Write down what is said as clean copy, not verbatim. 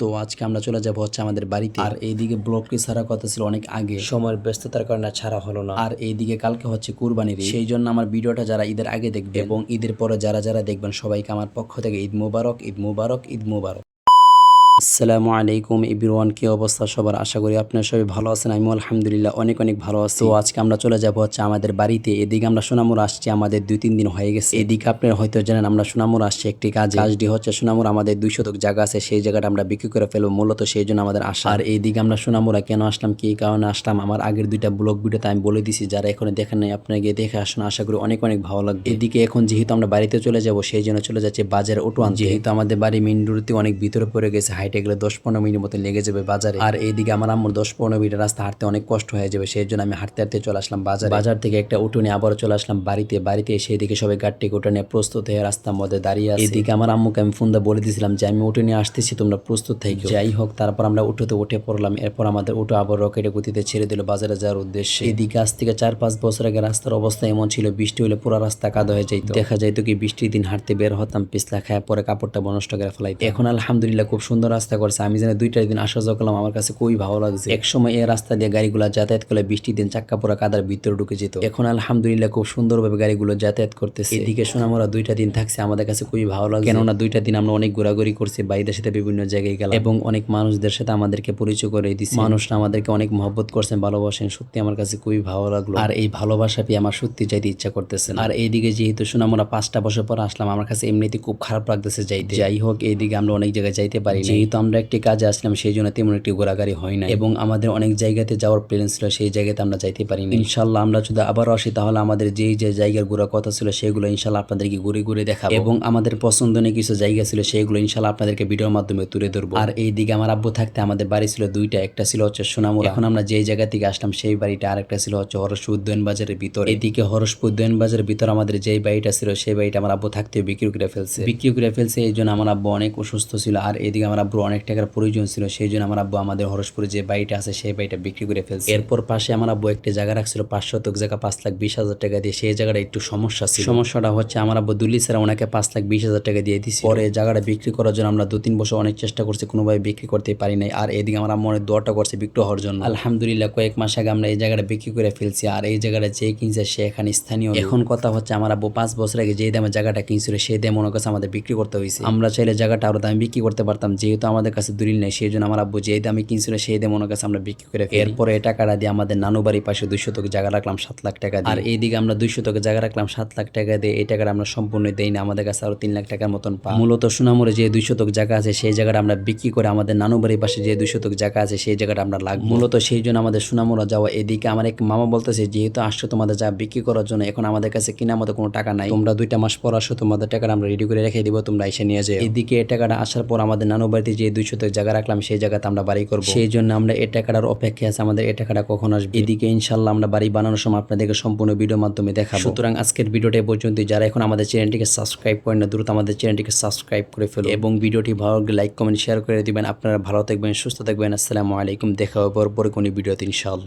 তো আজকে আমরা চলে যাব হচ্ছে আমাদের বাড়িতে। আর এইদিকে ব্লগটি ছাড়া কথা ছিল অনেক আগে, সময়ের ব্যস্ততার কারণে ছাড়া হলো না। আর এইদিকে কালকে হচ্ছে কুরবানির ঈদ, সেই জন্য আমার ভিডিওটা যারা ঈদের আগে দেখবে এবং ঈদের পরে যারা যারা দেখবেন সবাইকে আমার পক্ষ থেকে ঈদ মুবারক, ঈদ মুবারক, ঈদ মুবারক। আসসালামু আলাইকুম এভরিওয়ান, কি অবস্থা সবার? আশা করি আপনারা সবাই ভালো আছেন। আমি আলহামদুলিল্লাহ অনেক অনেক ভালো আছি। তো আজকে আমরা চলে যাব হচ্ছে আমাদের বাড়িতে। এদিকে আমরা সোনামুড় আসছি, আমাদের 2-3 দিন হয়ে গেছে। এদিকে আপনারা হয়তো জানেন আমরা সোনামুড় আসছি একটি কাজটি হচ্ছে সোনামুড় আমাদের 2 শতক জায়গা আছে, সেই জায়গাটা আমরা বিক্রি করে ফেলবো, মূলত সেই জন্য আমাদের আসা। আর এইদিকে আমরা সোনামুড়া কেন আসলাম, কি কারণে আসলাম, আমার আগের 2টা ব্লগ ভিডিওতে আমি বলে দিছি। যারা এখনো দেখেন নাই আপনারা গিয়ে দেখে আসুন, আশা করি অনেক অনেক ভালো লাগবে। এদিকে এখন যেহেতু আমরা বাড়িতে চলে যাব, সেই জন্য চলে যাচ্ছে বাজারে অটো আনতে। যেহেতু আমাদের বাড়ি মেইন রোডতে অনেক ভিতরে পড়ে গেছে, হাইটে গেলে 10-15 মিনিট মতো লেগে যাবে বাজারে। আর এইদিকে আমার আম্মুর 10-15 মিনিট রাস্তা হাঁটতে অনেক কষ্ট হয়ে যাবে, সেই জন্য আমি হাঁটতে হাঁটতে চলে আসলাম বাজারে। বাজার থেকে একটা অটো নিয়ে আবারও চলে আসলাম বাড়িতে এসে এদিকে সবাই গাড়ি ওটা নিয়ে প্রস্তুত হয়ে রাস্তার মধ্যে দাঁড়িয়ে আছে। এদিকে আমার আম্মুকে আমি ফোন দিয়ে বলে দিয়েছিলাম যে আমি অটো নিয়ে আসতেছি, তোমরা প্রস্তুত থাকো। যাই হোক, তারপর আমরা অটোতে উঠে পড়লাম। এরপর আমাদের অটো আবার রকেটে গতিতে ছেড়ে দিল বাজারে যাওয়ার উদ্দেশ্যে। এদিকে আজ থেকে 4-5 বছর আগে রাস্তার অবস্থা এমন ছিল, বৃষ্টি হলে পুরো রাস্তা কাদা হয়ে যাইতো। দেখা যাইতো কি বৃষ্টির দিন হাঁটতে বের হতাম, পিছলা খায় পরে কাপড়টা নষ্ট করে ফেলাইতো। এখন আলহামদুলিল্লাহ খুব সুন্দর রাস্তা করছে। আমি জানি 2টা দিন আসা যাওয়া করলাম, আমার কাছে খুবই ভালো লাগছে। এক সময় এই রাস্তা দিয়ে গাড়িগুলো যাতায়াত করলে বৃষ্টির দিন চাক্কা পোড়া কাদার ভিতরে ঢুকে যেত। এখন আলহামদুলিল্লাহ খুব সুন্দরভাবে গাড়িগুলো যাতায়াত করতেছে। এদিকে সোনামুড়া 2টা দিন থাকছে, আমাদের কাছে খুবই ভালো লাগে, কেননা 2টা দিন আমরা অনেক ঘোরাঘুরি করছি, ভাইদের সাথে বিভিন্ন জায়গায় গেলাম এবং অনেক মানুষদের সাথে আমাদেরকে পরিচয় করে দিচ্ছে। মানুষরা আমাদেরকে অনেক মহব্বত করছেন, ভালোবাসেন, সত্যি আমার কাছে খুবই ভালো লাগলো। আর এই ভালোবাসা পেয়ে আমার সত্যি যাইতে ইচ্ছা করতেছে না। আর এইদিকে যেহেতু সোনামুড়া 5টা বছর পর আসলাম, আমার কাছে এমনিতে খুব খারাপ লাগতেছে যাইতে। যাই হোক, এইদিকে আমরা অনেক জায়গায় যাইতে পারি, যেহেতু আমরা একটি কাজে আসলাম, সেই জন্য তেমন একটি ঘোরাঘুরি হয় না এবং আমাদের অনেক জায়গাতে যাওয়ার প্ল্যান ছিল, সেই জায়গাতে আমরা যাইতে পারিনি। ইনশাল্লাহ আমরা যদি আবারও আসি, তাহলে আমাদের যেই যে জায়গার ঘোরার কথা ছিল সেগুলো ইনশাল্লাহ আপনাদেরকে ঘুরে ঘুরে দেখাবো এবং আমাদের পছন্দনীয় কিছু জায়গা ছিল সেগুলো ইনশাল্লাহ আপনাদেরকে ভিডিওর মাধ্যমে তুলে ধরবো। আর এইদিকে আমার আব্বু থাকতে আমাদের বাড়ি ছিল 2টা, একটা ছিল হচ্ছে সোনামুড়া, এখন আমরা যেই জায়গা থেকে আসলাম সেই বাড়িটা, আরেকটা ছিল হচ্ছে হরসপুর উদ্যান বাজারের ভিতরে। এদিকে হরসপুর উদ্যান বাজারের ভিতরে আমাদের যেই বাড়িটা ছিল সেই বাড়িটা আমার আব্বু থাকতে বিক্রি করে ফেলছে। এই জন্য আমার আব্বু অনেক অসুস্থ ছিল, আর এদিকে আমার আব্বুর অনেক টাকার প্রয়োজন ছিল, সেই জন্য আমার আব্বু আমাদের হরসপুরে যে বাড়িটা আছে সেই বাড়িটা বিক্রি করে ফেলছে। এরপর পাশে আমার আব্বু একটা জায়গা রাখছিল 5 শতক জায়গা, 5,20,000 টাকা দিয়ে। সেই জায়গাটা একটু সমস্যা ছিল, সমস্যাটা হচ্ছে আমার আব্বু দুলি ছাড়া ওনাকে 5,20,000 টাকা দিয়ে দিয়েছে। পরে জায়গাটা বিক্রি করার জন্য আমরা 2-3 বছর অনেক চেষ্টা করছি, কোনোভাবে বিক্রি করতে পারি নাই। আর এদিকে আমার আম্মু অনেক দোয়াটা করছে বিক্রি হওয়ার জন্য। আলহামদুলিল্লাহ কয়েক মাস আগে আমরা এই জায়গাটা বিক্রি করে ফেলছি। আর এই জায়গাটা যে কিনছে সে এখানে স্থানীয়। এখন কথা হচ্ছে আমার আব্বু 5 বছর আগে যে দামে জায়গাটা কিনছিল সেই দামে ওনার কাছে আমাদের বিক্রি করতে হয়েছে। আমরা চাইলে জায়গাটা আরো দামে বিক্রি করতে পারতাম, যেহেতু আমাদের কাছে দলিল নেই, সেই জন্য আমার আব্বু যে দামে কিনছিল সেই দামে ওনার কাছে আমরা বিক্রি করে ফেলি। এরপরে এই টাকাটা দিয়ে আমাদের নানু বাড়ির পাশে 2 শতক জায়গা রাখলাম 7 লাখ টাকা দিয়ে। আর এইদিকে আমরা 2 শতক জায়গা রাখলাম 7 লাখ টাকা দিয়ে। এই টাকাটা আমরা সম্পূর্ণ দেই না, আমাদের কাছে আরো 3 লাখ টাকার মতন পাই। মূলত সোনামুড়ে যে 2 শতক জায়গা আছে সেই জায়গাটা আমরা বিক্রি করে আমাদের নানু বাড়ির পাশে যে 2 শতক জায়গা আছে সেই জায়গাটা আমরা লাগবো, মূলত সেই জন্য আমাদের সোনামুড়া যাওয়া। এদিকে আমার এক মামা বলতেছে যেহেতু আসছো তোমাদের যা বিক্রি করার জন্য, এখন আমাদের কাছে কেনার মতো কোনো টাকা নাই, তোমরা 2টা মাস পর আসো, তোমাদের টাকাটা আমরা রেডি করে রেখে দিব, তোমরা এসে নিয়ে যাও। এদিকে এই টাকাটা আসার পর আমাদের নানু বাড়িতে যে 2 শতক জায়গা রাখলাম সেই জায়গাতে আমরা বাড়ি করবো, সেই জন্য আমরা এই টাকাটার অপেক্ষা আছে, আমাদের এই টাকাটা কখন আসবে। এদিকে ইনশাল্লাহ আমরা বাড়ি বানানোর সময় আপনাদেরকে সম্পূর্ণ ভিডিওর মাধ্যমে দেখাবো। সুতরাং আজকের ভিডিওটা পর্যন্ত, যারা এখন আমাদের চ্যানেলটিকে সাবস্ক্রাইব করেন না, দ্রুত আমাদের চ্যানেলটিকে সাবস্ক্রাইব করে ফেলুন এবং ভিডিওটি ভালো লাগলে লাইক কমেন্ট শেয়ার করে দিবেন। আপনারা ভালো থাকবেন, সুস্থ থাকবেন। আসসালামু আলাইকুম, দেখা হবে পরে কোনো ভিডিওতে ইনশাআল্লাহ।